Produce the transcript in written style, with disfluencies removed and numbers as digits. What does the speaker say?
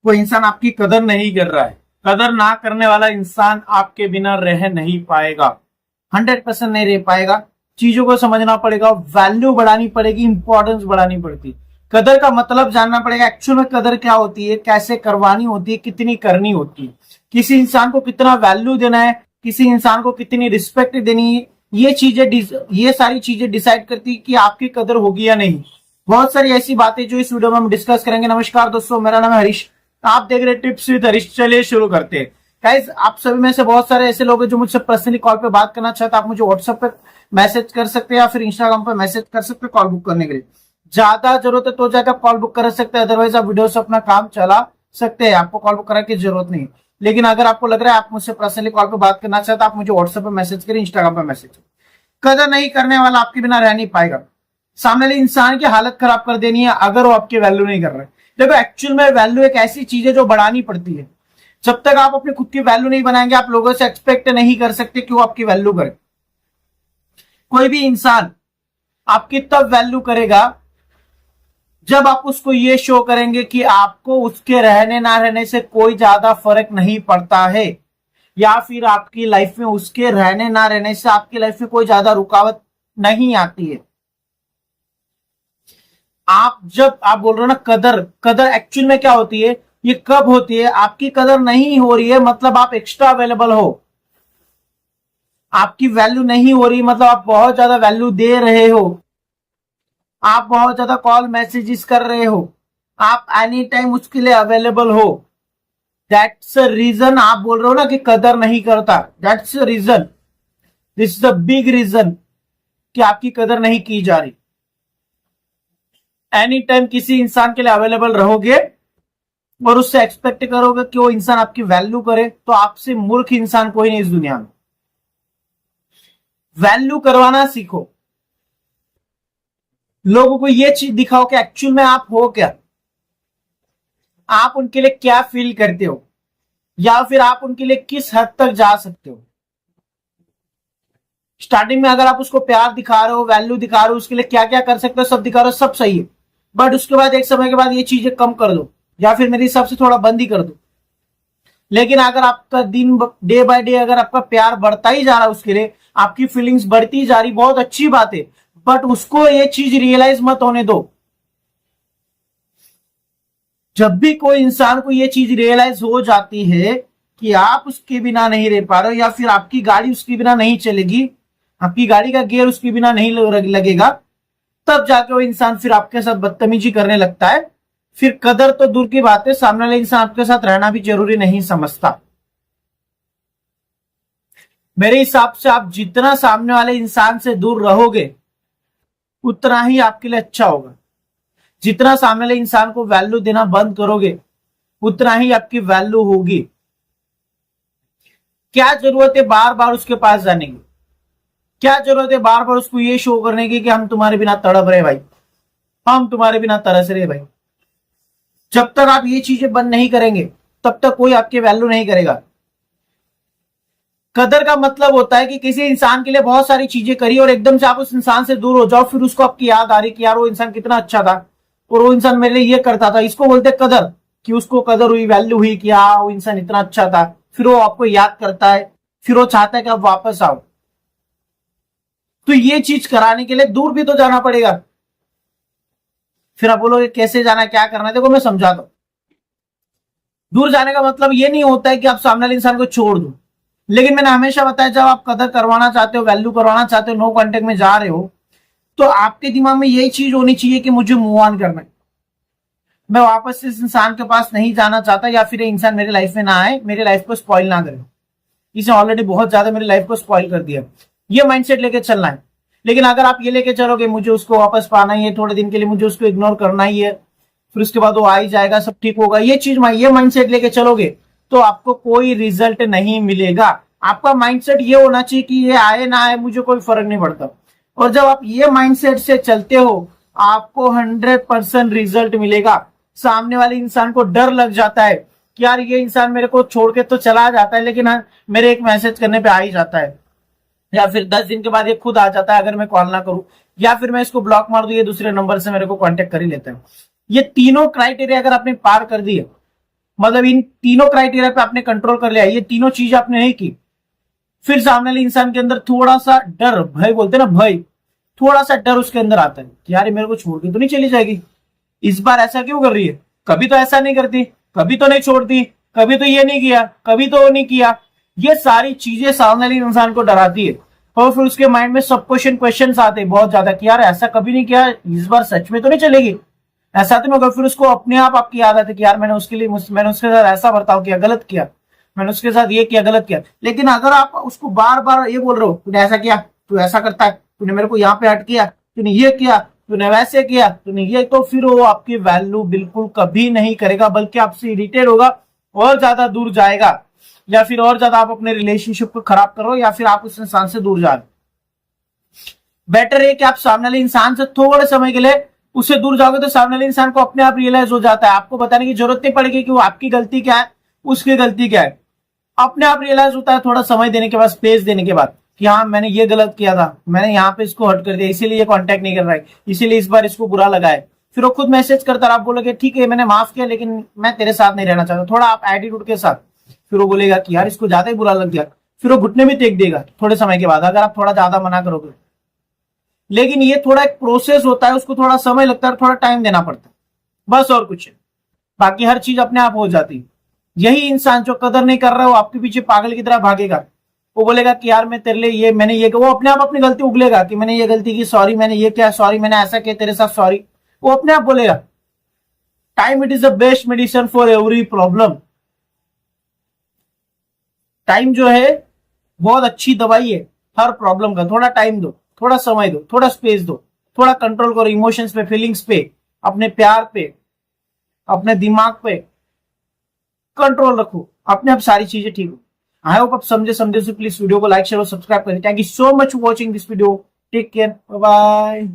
वो इंसान आपकी कदर नहीं कर रहा है। कदर ना करने वाला इंसान आपके बिना रह नहीं पाएगा, 100% नहीं रह पाएगा। चीजों को समझना पड़ेगा, वैल्यू बढ़ानी पड़ेगी, इंपॉर्टेंस बढ़ानी पड़ती। कदर का मतलब जानना पड़ेगा, एक्चुअल में कदर क्या होती है, कैसे करवानी होती है, कितनी करनी होती है, किसी इंसान को कितना वैल्यू देना है, किसी इंसान को कितनी रिस्पेक्ट देनी है। ये सारी चीजें डिसाइड करती है कि आपकी कदर होगी या नहीं। बहुत सारी ऐसी बातें जो इस वीडियो में हम डिस्कस करेंगे। नमस्कार दोस्तों, मेरा नाम है हरीश, आप देख रहे हैं टिप्स विद हरीश। चलिए शुरू करते हैं। गाइस, आप सभी में से बहुत सारे ऐसे लोग हैं जो मुझसे पर्सनली कॉल पे बात करना चाहते हैं। आप मुझे व्हाट्सएप पे मैसेज कर सकते हैं या फिर इंस्टाग्राम पे मैसेज कर सकते हैं कॉल बुक करने के लिए। ज्यादा जरूरत है तो जाकर कॉल बुक कर सकते हैं, अदरवाइज आप वीडियो से अपना काम चला सकते हैं। आपको कॉल बुक कराने की जरूरत नहीं। लेकिन अगर आपको लग रहा है आप मुझसे पर्सनली कॉल पे बात करना चाहते हैं, आप मुझे व्हाट्सएप पे मैसेज करें, इंस्टाग्राम पे मैसेज करें। कदर नहीं करने वाला आपके बिना रह नहीं पाएगा। सामने वाले इंसान की हालत खराब कर देनी है अगर वो आपकी वैल्यू नहीं कर रहे। देखो, एक्चुअल में वैल्यू एक ऐसी चीज है जो बढ़ानी पड़ती है। जब तक आप अपनी खुद की वैल्यू नहीं बनाएंगे, आप लोगों से एक्सपेक्ट नहीं कर सकते कि वो आपकी वैल्यू करे। कोई भी इंसान आपकी तब वैल्यू करेगा जब आप उसको ये शो करेंगे कि आपको उसके रहने ना रहने से कोई ज्यादा फर्क नहीं पड़ता है, या फिर आपकी लाइफ में उसके रहने ना रहने से आपकी लाइफ में कोई ज्यादा रुकावट नहीं आती है। जब आप बोल रहे हो ना कदर, कदर एक्चुअल में क्या होती है, ये कब होती है? आपकी कदर नहीं हो रही है मतलब आप एक्स्ट्रा अवेलेबल हो। आपकी वैल्यू नहीं हो रही मतलब आप बहुत ज्यादा वैल्यू दे रहे हो, आप बहुत ज्यादा कॉल मैसेजेस कर रहे हो, आप एनी टाइम उसके लिए अवेलेबल हो। दैट्स अ रीजन आप बोल रहे हो ना कि कदर नहीं करता। That's a reason, this is the big reason कि आपकी कदर नहीं की जा रही। एनी टाइम किसी इंसान के लिए अवेलेबल रहोगे और उससे एक्सपेक्ट करोगे कि वो इंसान आपकी वैल्यू करे, तो आपसे मूर्ख इंसान कोई नहीं इस दुनिया में। वैल्यू करवाना सीखो, लोगों को ये चीज दिखाओ कि एक्चुअल में आप हो क्या, आप उनके लिए क्या फील करते हो, या फिर आप उनके लिए किस हद तक जा सकते हो। स्टार्टिंग में अगर आप उसको प्यार दिखा रहे हो, वैल्यू दिखा रहे हो, उसके लिए क्या क्या कर सकते हो सब दिखा रहे हो, सब सही है। बट उसके बाद एक समय के बाद ये चीजें कम कर दो, या फिर मेरे हिसाब से थोड़ा बंद ही कर दो। लेकिन अगर आपका दिन डे बाय डे अगर आपका प्यार बढ़ता ही जा रहा है, उसके लिए आपकी फीलिंग्स बढ़ती जा रही, बहुत अच्छी बात है। बट उसको ये चीज रियलाइज मत होने दो। जब भी कोई इंसान को ये चीज रियलाइज हो जाती है कि आप उसके बिना नहीं रह पा रहे हो, या फिर आपकी गाड़ी उसके बिना नहीं चलेगी, आपकी गाड़ी का गियर उसके बिना नहीं लगेगा, तब जाके वो इंसान फिर आपके साथ बदतमीजी करने लगता है। फिर कदर तो दूर की बात है, सामने वाले इंसान आपके साथ रहना भी जरूरी नहीं समझता। मेरे हिसाब से आप जितना सामने वाले इंसान से दूर रहोगे उतना ही आपके लिए अच्छा होगा। जितना सामने वाले इंसान को वैल्यू देना बंद करोगे उतना ही आपकी वैल्यू होगी। क्या जरूरत है बार बार उसके पास जाने की? क्या जरूरत है बार बार उसको ये शो करने की कि हम तुम्हारे बिना तड़प रहे भाई, हम तुम्हारे बिना तरस रहे भाई। जब तक आप ये चीजें बंद नहीं करेंगे तब तक कोई आपकी वैल्यू नहीं करेगा। कदर का मतलब होता है कि किसी इंसान के लिए बहुत सारी चीजें करी और एकदम से आप उस इंसान से दूर हो जाओ, फिर उसको आपकी याद आ रही कि यार वो इंसान कितना अच्छा था और वो इंसान मेरे लिए ये करता था। इसको बोलते कदर, कि उसको कदर हुई, वैल्यू हुई कि हाँ वो इंसान इतना अच्छा था। फिर वो आपको याद करता है, फिर वो चाहता है कि आप वापस आओ। तो ये चीज कराने के लिए दूर भी तो जाना पड़ेगा। फिर आप बोलोगे कैसे जाना, क्या करना है? देखो मैं समझाता हूं। दूर जाने का मतलब ये नहीं होता है कि आप सामने वाले इंसान को छोड़ दो। लेकिन मैंने हमेशा बताया, जब आप कदर करवाना चाहते हो, वैल्यू करवाना चाहते हो, नो कांटेक्ट में जा रहे हो, तो आपके दिमाग में यही चीज होनी चाहिए कि मुझे मूव ऑन करना है। मैं वापस इस इंसान के पास नहीं जाना चाहता, या फिर ये इंसान मेरे लाइफ में ना आए, मेरे लाइफ को स्पॉइल ना करे। इसने ऑलरेडी बहुत ज्यादा मेरी लाइफ को स्पॉइल कर दिया। ये माइंडसेट लेके चलना है। लेकिन अगर आप ये लेके चलोगे मुझे उसको वापस पाना ही है, थोड़े दिन के लिए मुझे उसको इग्नोर करना ही है, फिर उसके बाद वो आ ही जाएगा, सब ठीक होगा, ये माइंडसेट लेके चलोगे तो आपको कोई रिजल्ट नहीं मिलेगा। आपका माइंडसेट ये होना चाहिए कि ये आए ना आए मुझे कोई फर्क नहीं पड़ता। और जब आप ये माइंडसेट से चलते हो आपको 100% रिजल्ट मिलेगा। सामने वाले इंसान को डर लग जाता है कि यार ये इंसान मेरे को छोड़ के तो चला जाता है, लेकिन हाँ मेरे एक मैसेज करने पे आ ही जाता है, या फिर 10 दिन के बाद ये खुद आ जाता है अगर मैं कॉल ना करूं, या फिर मैं इसको ब्लॉक मार दूं, ये दूसरे नंबर से मेरे को कांटेक्ट कर ही लेता है। ये तीनों क्राइटेरिया अगर आपने पार कर दिए मतलब इन तीनों क्राइटेरिया पे आपने कंट्रोल कर लिया, ये तीनों चीज आपने नहीं की, फिर सामने वाले इंसान के अंदर थोड़ा सा डर, भय बोलते हैं ना, भय, थोड़ा सा डर उसके अंदर आता है कि यार ये मेरे को छोड़ के तो नहीं चली जाएगी, इस बार ऐसा क्यों कर रही है, कभी तो ऐसा नहीं करती, कभी तो नहीं छोड़ती, कभी तो ये नहीं किया, कभी तो वो नहीं किया। ये सारी चीजें सामने वाले इंसान को डराती है और फिर उसके माइंड में सब क्वेश्चन आते हैं बहुत ज्यादा कि यार ऐसा कभी नहीं किया, इस बार सच में तो नहीं चलेगी, ऐसा तो नहीं होगा। फिर उसको अपने आप आपकी याद आती है कि यार मैंने उसके साथ ऐसा बर्ताव किया, गलत किया, मैंने उसके साथ ये किया, गलत किया। लेकिन अगर आप उसको बार बार ये बोल रहे हो तूने ऐसा किया, तू ऐसा करता है, तूने मेरे को यहाँ पे हट किया, तूने ये किया, तूने वैसे किया, तूने ये, तो फिर वो आपकी वैल्यू बिल्कुल कभी नहीं करेगा, बल्कि आपसे इरिटेट होगा और ज्यादा दूर जाएगा, या फिर और ज्यादा आप अपने रिलेशनशिप को खराब करो, या फिर आप उस इंसान से दूर जा। बेटर है कि आप सामने वाले इंसान से थोड़े समय के लिए उससे दूर जाओगे तो सामने वाले इंसान को अपने आप रियलाइज हो जाता है, आपको बताने की जरूरत नहीं पड़ेगी कि वो आपकी गलती क्या है, उसकी गलती क्या है, अपने आप रियलाइज होता है थोड़ा समय देने के बाद, स्पेस देने के बाद कि हाँ मैंने ये गलत किया था, मैंने यहाँ पे इसको हर्ट कर दिया, इसीलिए ये कांटेक्ट नहीं कर रहा है, इसीलिए इस बार इसको बुरा लगा है। फिर वो खुद मैसेज करता है, आप बोलोगे ठीक है मैंने माफ किया लेकिन मैं तेरे साथ नहीं रहना चाहता, थोड़ा आप एटीट्यूड के साथ। फिर वो बोलेगा कि यार इसको ज्यादा ही बुरा लग गया, फिर वो घुटने भी टेक देगा थोड़े समय के बाद, अगर आप थोड़ा ज्यादा मना करोगे। लेकिन ये थोड़ा एक प्रोसेस होता है, उसको थोड़ा समय लगता है, थोड़ा टाइम देना पड़ता है, बस और कुछ है, बाकी हर चीज अपने आप हो जाती है। यही इंसान जो कदर नहीं कर रहा है वो आपके पीछे पागल की तरह भागेगा, वो बोलेगा कि यार मैं तेरे लिए ये, मैंने ये, वो अपने आप अपनी गलती उगलेगा कि मैंने ये गलती की, सॉरी मैंने ये किया, सॉरी मैंने ऐसा किया तेरे साथ, सॉरी, वो अपने आप बोलेगा। Time it is the best medicine for every problem. Time जो है बहुत अच्छी दवाई है हर प्रॉब्लम का। थोड़ा टाइम दो, थोड़ा समय दो, थोड़ा स्पेस दो, थोड़ा कंट्रोल करो इमोशंस पे, फीलिंग्स पे, अपने प्यार पे, अपने दिमाग पे कंट्रोल रखो, अपने आप सारी चीजें ठीक हो। आई होप आप समझे, प्लीज वीडियो को लाइक शेयर और सब्सक्राइब करें। Thank you so much for watching this video, take care, bye bye.